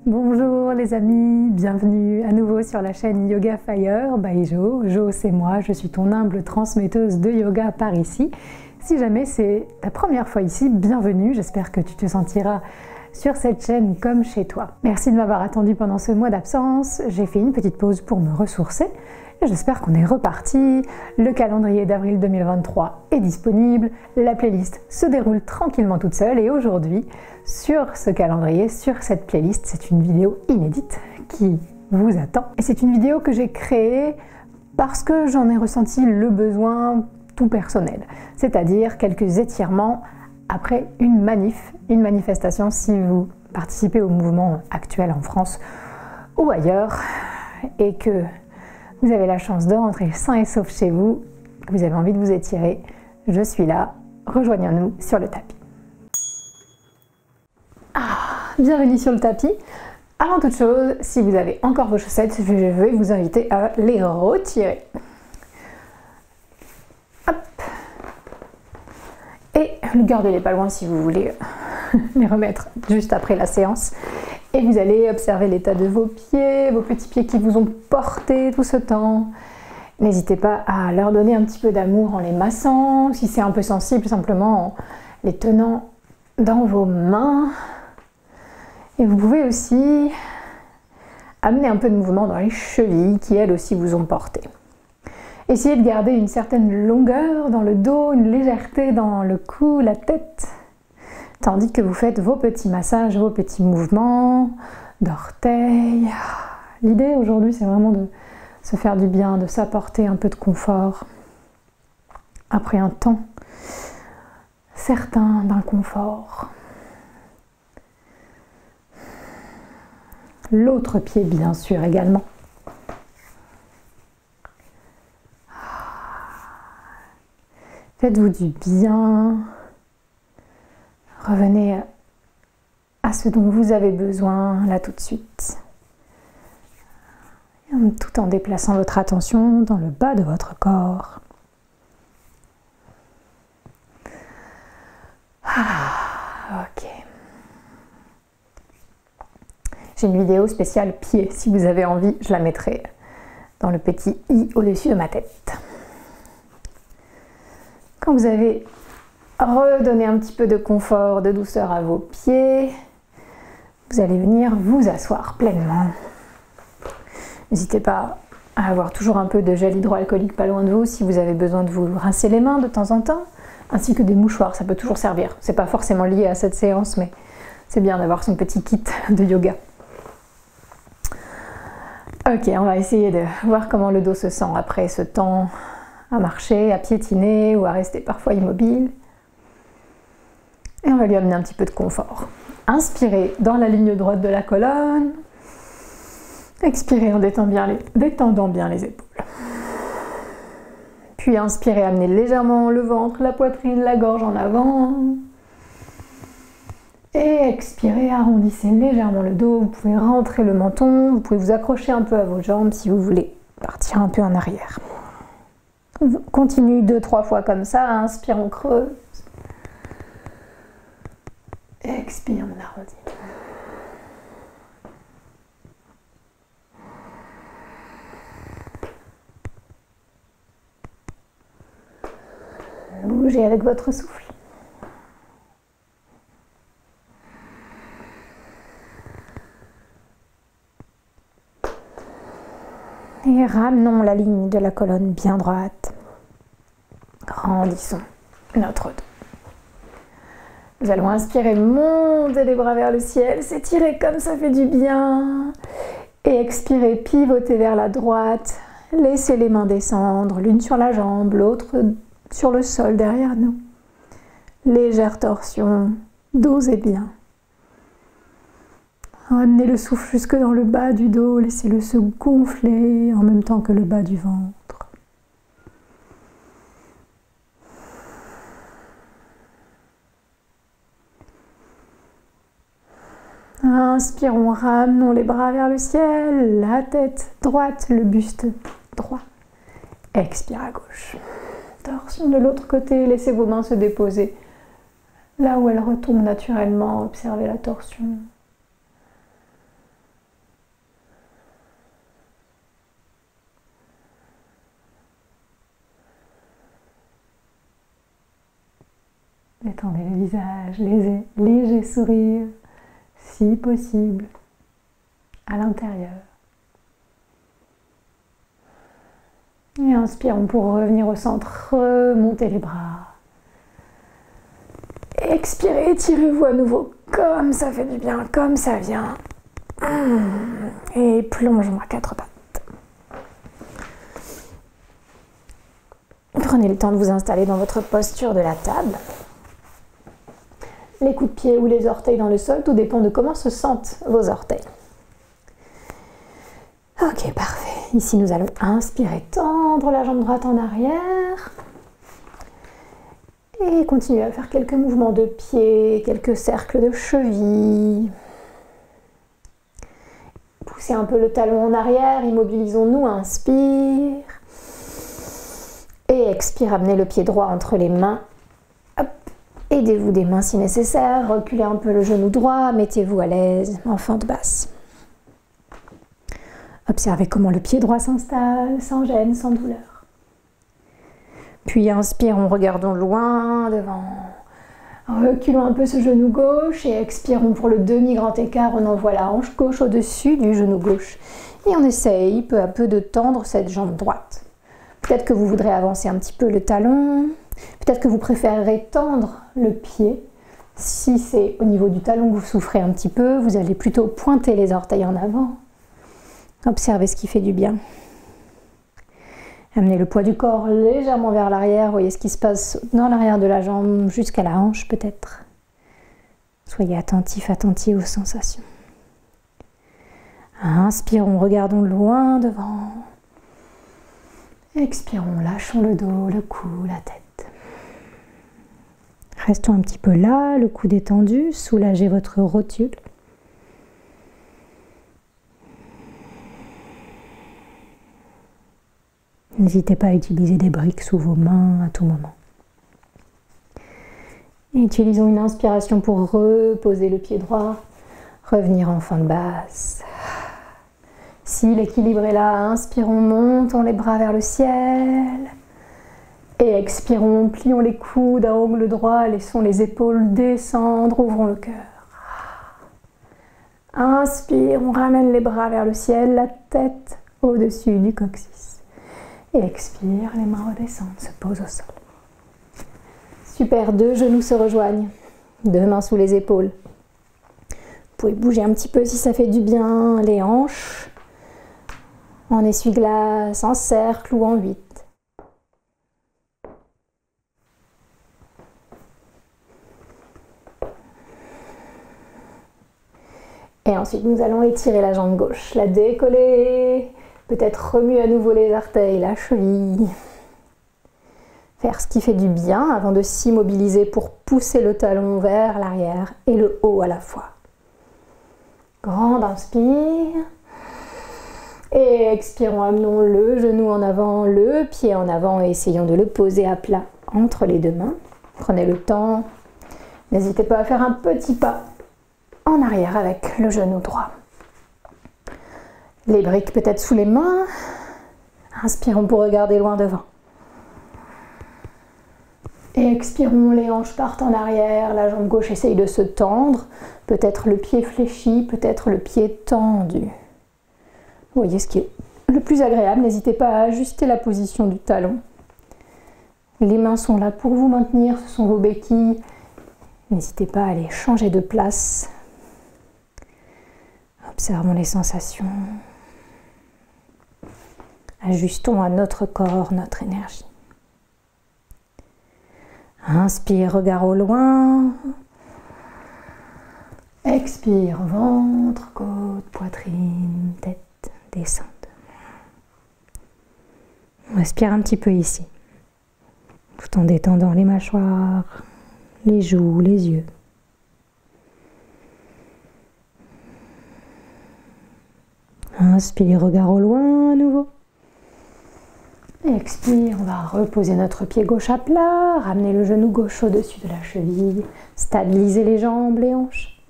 Bonjour les amis, bienvenue à nouveau sur la chaîne Yoga Fire by Jo. Jo c'est moi, je suis ton humble transmetteuse de yoga par ici. Si jamais c'est ta première fois ici, bienvenue, j'espère que tu te sentiras sur cette chaîne comme chez toi. Merci de m'avoir attendu pendant ce mois d'absence, j'ai fait une petite pause pour me ressourcer et j'espère qu'on est reparti. Le calendrier d'avril 2023 est disponible, la playlist se déroule tranquillement toute seule et aujourd'hui, sur ce calendrier, sur cette playlist, c'est une vidéo inédite qui vous attend. Et c'est une vidéo que j'ai créée parce que j'en ai ressenti le besoin tout personnel, c'est-à-dire quelques étirements après une manifestation si vous participez au mouvement actuel en France ou ailleurs et que vous avez la chance de rentrer sain et sauf chez vous, que vous avez envie de vous étirer, je suis là, rejoignons-nous sur le tapis. Bienvenue sur le tapis. Avant toute chose, si vous avez encore vos chaussettes, je vais vous inviter à les retirer. Hop. Et gardez-les pas loin si vous voulez les remettre juste après la séance. Et vous allez observer l'état de vos pieds, vos petits pieds qui vous ont porté tout ce temps. N'hésitez pas à leur donner un petit peu d'amour en les massant, si c'est un peu sensible, simplement en les tenant dans vos mains. Et vous pouvez aussi amener un peu de mouvement dans les chevilles qui elles aussi vous ont porté. Essayez de garder une certaine longueur dans le dos, une légèreté dans le cou, la tête, tandis que vous faites vos petits massages, vos petits mouvements d'orteils. L'idée aujourd'hui, c'est vraiment de se faire du bien, de s'apporter un peu de confort après un temps certain d'inconfort. L'autre pied, bien sûr, également. Faites-vous du bien. Revenez à ce dont vous avez besoin, là tout de suite. Tout en déplaçant votre attention dans le bas de votre corps. Ok. J'ai une vidéo spéciale pieds, si vous avez envie, je la mettrai dans le petit i au-dessus de ma tête. Quand vous avez redonné un petit peu de confort, de douceur à vos pieds, vous allez venir vous asseoir pleinement. N'hésitez pas à avoir toujours un peu de gel hydroalcoolique pas loin de vous si vous avez besoin de vous rincer les mains de temps en temps, ainsi que des mouchoirs, ça peut toujours servir. C'est pas forcément lié à cette séance, mais c'est bien d'avoir son petit kit de yoga. Ok, on va essayer de voir comment le dos se sent après ce temps à marcher, à piétiner ou à rester parfois immobile. Et on va lui amener un petit peu de confort. Inspirez dans la ligne droite de la colonne. Expirez en détendant bien les épaules. Puis inspirez, amenez légèrement le ventre, la poitrine, la gorge en avant. Et expirez, arrondissez légèrement le dos, vous pouvez rentrer le menton, vous pouvez vous accrocher un peu à vos jambes si vous voulez partir un peu en arrière. Continue 2-3 fois comme ça, inspire, on creuse. Expire, on arrondit. Bougez avec votre souffle. Et ramenons la ligne de la colonne bien droite. Grandissons notre dos. Nous allons inspirer, monter les bras vers le ciel, s'étirer comme ça fait du bien. Et expirer, pivoter vers la droite. Laissez les mains descendre, l'une sur la jambe, l'autre sur le sol derrière nous. Légère torsion, dosez bien. Ramenez le souffle jusque dans le bas du dos, laissez-le se gonfler en même temps que le bas du ventre. Inspirons, ramenons les bras vers le ciel, la tête droite, le buste droit. Expire à gauche. Torsion de l'autre côté, laissez vos mains se déposer Là où elle retombe naturellement, observez la torsion. Détendez le visage, léger sourire, si possible, à l'intérieur. Et inspirons pour revenir au centre, remontez les bras. Expirez, étirez-vous à nouveau, comme ça fait du bien, comme ça vient. Et plongeons à quatre pattes. Prenez le temps de vous installer dans votre posture de la table. Les coups de pied ou les orteils dans le sol, tout dépend de comment se sentent vos orteils. Ok, parfait. Ici, nous allons inspirer, tendre la jambe droite en arrière. Et continuer à faire quelques mouvements de pied, quelques cercles de cheville. Poussez un peu le talon en arrière, immobilisons-nous, inspire. Et expire, amenez le pied droit entre les mains. Hop. Aidez-vous des mains si nécessaire, reculez un peu le genou droit, mettez-vous à l'aise en fente basse. Observez comment le pied droit s'installe, sans gêne, sans douleur. Puis inspirons, regardons loin devant. Reculons un peu ce genou gauche et expirons pour le demi-grand écart. On envoie la hanche gauche au-dessus du genou gauche. Et on essaye peu à peu de tendre cette jambe droite. Peut-être que vous voudrez avancer un petit peu le talon. Peut-être que vous préférerez tendre le pied. Si c'est au niveau du talon que vous souffrez un petit peu, vous allez plutôt pointer les orteils en avant. Observez ce qui fait du bien. Amenez le poids du corps légèrement vers l'arrière. Voyez ce qui se passe dans l'arrière de la jambe jusqu'à la hanche peut-être. Soyez attentif, attentif aux sensations. Inspirons, regardons loin devant. Expirons, lâchons le dos, le cou, la tête. Restons un petit peu là, le cou détendu, soulagez votre rotule. N'hésitez pas à utiliser des briques sous vos mains à tout moment. Et utilisons une inspiration pour reposer le pied droit, revenir en fente basse. Si l'équilibre est là, inspirons, montons les bras vers le ciel. Et expirons, plions les coudes à angle droit, laissons les épaules descendre, ouvrons le cœur. Inspire, on ramène les bras vers le ciel, la tête au-dessus du coccyx. Et expire, les mains redescendent, se posent au sol. Super, deux genoux se rejoignent, deux mains sous les épaules. Vous pouvez bouger un petit peu si ça fait du bien, les hanches, en essuie-glace, en cercle ou en 8. Et ensuite, nous allons étirer la jambe gauche, la décoller. Peut-être remuer à nouveau les orteils, la cheville. Faire ce qui fait du bien avant de s'immobiliser pour pousser le talon vers l'arrière et le haut à la fois. Grande inspire. Et expirons, amenons le genou en avant, le pied en avant et essayons de le poser à plat entre les deux mains. Prenez le temps. N'hésitez pas à faire un petit pas en arrière avec le genou droit. Les briques peut-être sous les mains. Inspirons pour regarder loin devant. Et expirons, les hanches partent en arrière, la jambe gauche essaye de se tendre. Peut-être le pied fléchi, peut-être le pied tendu. Vous voyez ce qui est le plus agréable. N'hésitez pas à ajuster la position du talon. Les mains sont là pour vous maintenir, ce sont vos béquilles. N'hésitez pas à les changer de place. Observons les sensations. Ajustons à notre corps, notre énergie. Inspire, regard au loin. Expire, ventre, côte, poitrine, tête, descente. On respire un petit peu ici, tout en détendant les mâchoires, les joues, les yeux. Inspire, regard au loin à nouveau. Et expire, on va reposer notre pied gauche à plat, ramener le genou gauche au-dessus de la cheville, stabiliser les jambes, les hanches.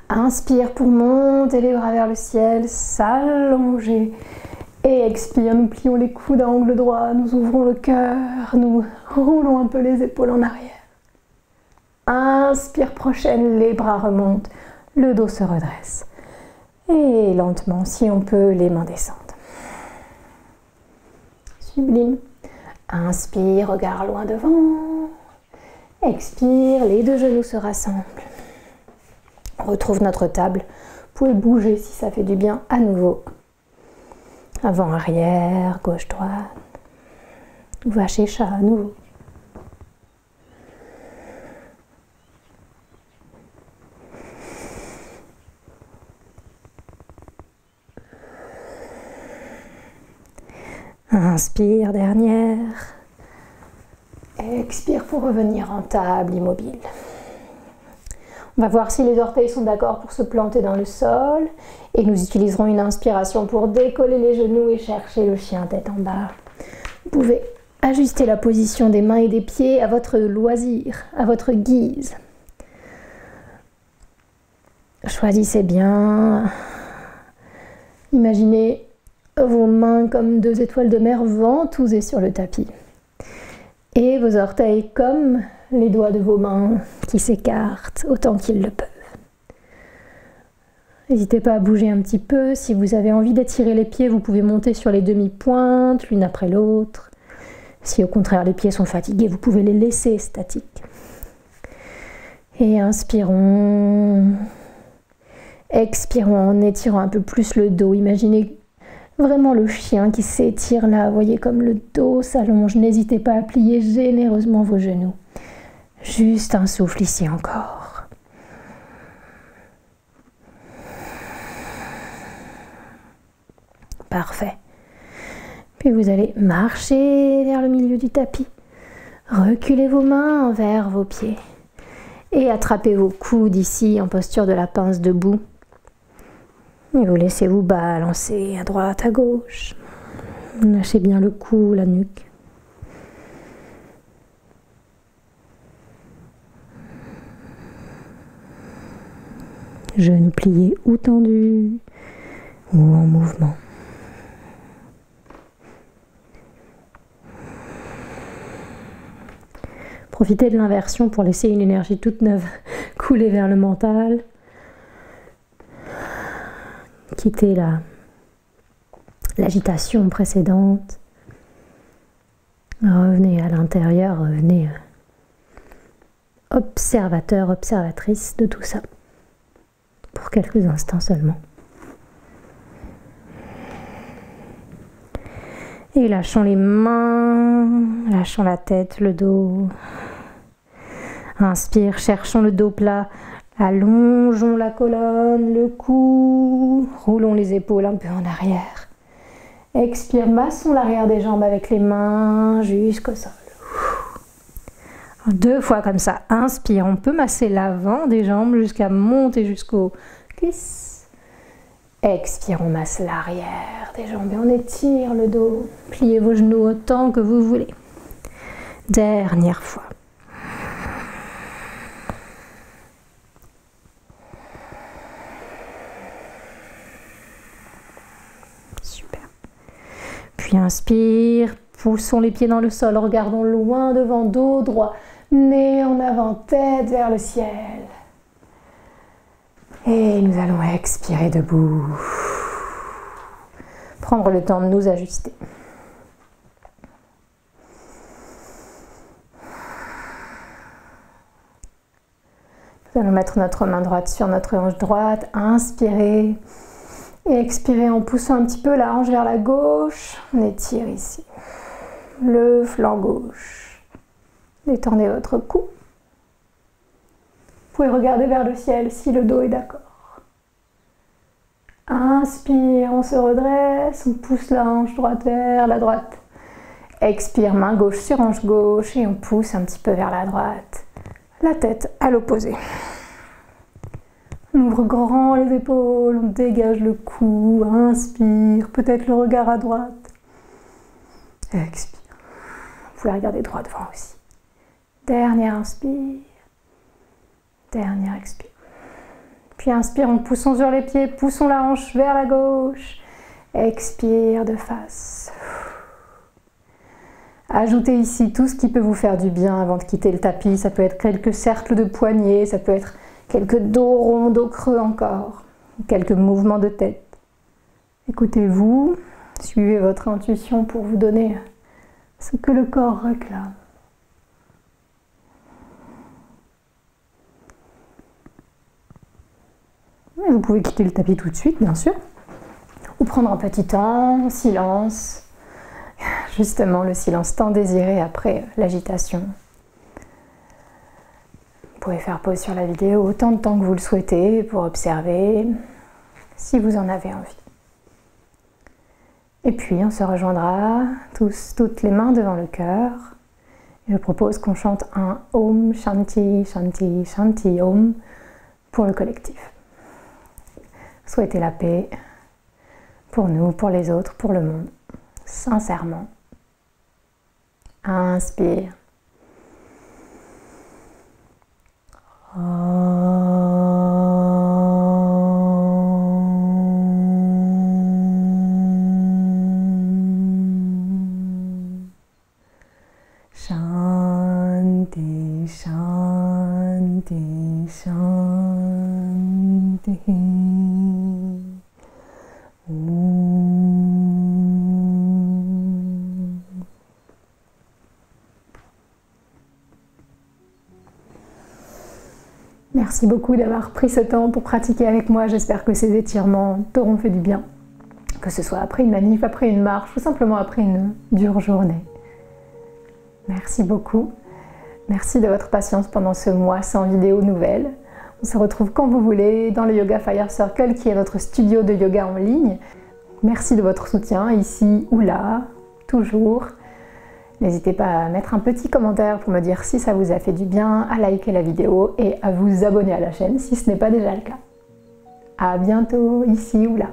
Inspire pour monter les bras vers le ciel, s'allonger. Et expire, nous plions les coudes à angle droit, nous ouvrons le cœur, nous roulons un peu les épaules en arrière. Inspire prochaine, les bras remontent, le dos se redresse. Et lentement, si on peut, les mains descendent. Sublime. Inspire, regard loin devant. Expire, les deux genoux se rassemblent. On retrouve notre table. Vous pouvez bouger si ça fait du bien à nouveau. Avant, arrière, gauche, droite. Vashisha à nouveau. Inspire, dernière. Expire pour revenir en table immobile. On va voir si les orteils sont d'accord pour se planter dans le sol. Et nous utiliserons une inspiration pour décoller les genoux et chercher le chien tête en bas. Vous pouvez ajuster la position des mains et des pieds à votre loisir, à votre guise. Choisissez bien. Imaginez vos mains comme deux étoiles de mer ventousées sur le tapis. Et vos orteils comme les doigts de vos mains qui s'écartent autant qu'ils le peuvent. N'hésitez pas à bouger un petit peu. Si vous avez envie d'étirer les pieds, vous pouvez monter sur les demi-pointes, l'une après l'autre. Si au contraire les pieds sont fatigués, vous pouvez les laisser statiques. Et inspirons. Expirons en étirant un peu plus le dos. Imaginez vraiment le chien qui s'étire là. Voyez comme le dos s'allonge. N'hésitez pas à plier généreusement vos genoux. Juste un souffle ici encore. Parfait. Puis vous allez marcher vers le milieu du tapis. Reculez vos mains vers vos pieds. Et attrapez vos coudes ici en posture de la pince debout. Et vous laissez vous balancer à droite, à gauche. Lâchez bien le cou, la nuque. Genoux pliés ou tendus, ou en mouvement. Profitez de l'inversion pour laisser une énergie toute neuve couler vers le mental. Quittez l'agitation précédente. Revenez à l'intérieur, revenez observateur, observatrice de tout ça. Pour quelques instants seulement. Et lâchons les mains, lâchons la tête, le dos. Inspire, cherchons le dos plat. Allongeons la colonne, le cou. Roulons les épaules un peu en arrière. Expire, massons l'arrière des jambes avec les mains jusqu'au sol. 2 fois comme ça. Inspire, on peut masser l'avant des jambes jusqu'à monter jusqu'aux cuisses. Expire, on masse l'arrière des jambes et on étire le dos. Pliez vos genoux autant que vous voulez. Dernière fois. Super. Puis inspire, poussons les pieds dans le sol, regardons loin devant, dos droit. Nez en avant, tête vers le ciel. Et nous allons expirer debout. Prendre le temps de nous ajuster. Nous allons mettre notre main droite sur notre hanche droite. Inspirez. Et expirez en poussant un petit peu la hanche vers la gauche. On étire ici. Le flanc gauche. Détendez votre cou. Vous pouvez regarder vers le ciel si le dos est d'accord. Inspire, on se redresse, on pousse la hanche droite vers la droite. Expire, main gauche sur hanche gauche et on pousse un petit peu vers la droite. La tête à l'opposé. On ouvre grand les épaules, on dégage le cou, inspire, peut-être le regard à droite. Expire. Vous pouvez regarder droit devant aussi. Dernière inspire. Dernière expire. Puis inspire en poussant sur les pieds, poussons la hanche vers la gauche. Expire de face. Ajoutez ici tout ce qui peut vous faire du bien avant de quitter le tapis. Ça peut être quelques cercles de poignets, ça peut être quelques dos ronds, dos creux encore, quelques mouvements de tête. Écoutez-vous, suivez votre intuition pour vous donner ce que le corps réclame. Vous pouvez quitter le tapis tout de suite, bien sûr, ou prendre un petit temps, silence. Justement, le silence tant désiré après l'agitation. Vous pouvez faire pause sur la vidéo autant de temps que vous le souhaitez pour observer, si vous en avez envie. Et puis, on se rejoindra toutes les mains devant le cœur. Je propose qu'on chante un Om Shanti Shanti Shanti Om pour le collectif. Souhaitez la paix pour nous, pour les autres, pour le monde, sincèrement. Inspire. Shanti, Shanti, Shanti. Merci beaucoup d'avoir pris ce temps pour pratiquer avec moi. J'espère que ces étirements t'auront fait du bien. Que ce soit après une manif, après une marche ou simplement après une dure journée. Merci beaucoup. Merci de votre patience pendant ce mois sans vidéo nouvelle. On se retrouve quand vous voulez dans le Yoga Fire Circle qui est notre studio de yoga en ligne. Merci de votre soutien ici ou là, toujours. N'hésitez pas à mettre un petit commentaire pour me dire si ça vous a fait du bien, à liker la vidéo et à vous abonner à la chaîne si ce n'est pas déjà le cas. À bientôt, ici ou là.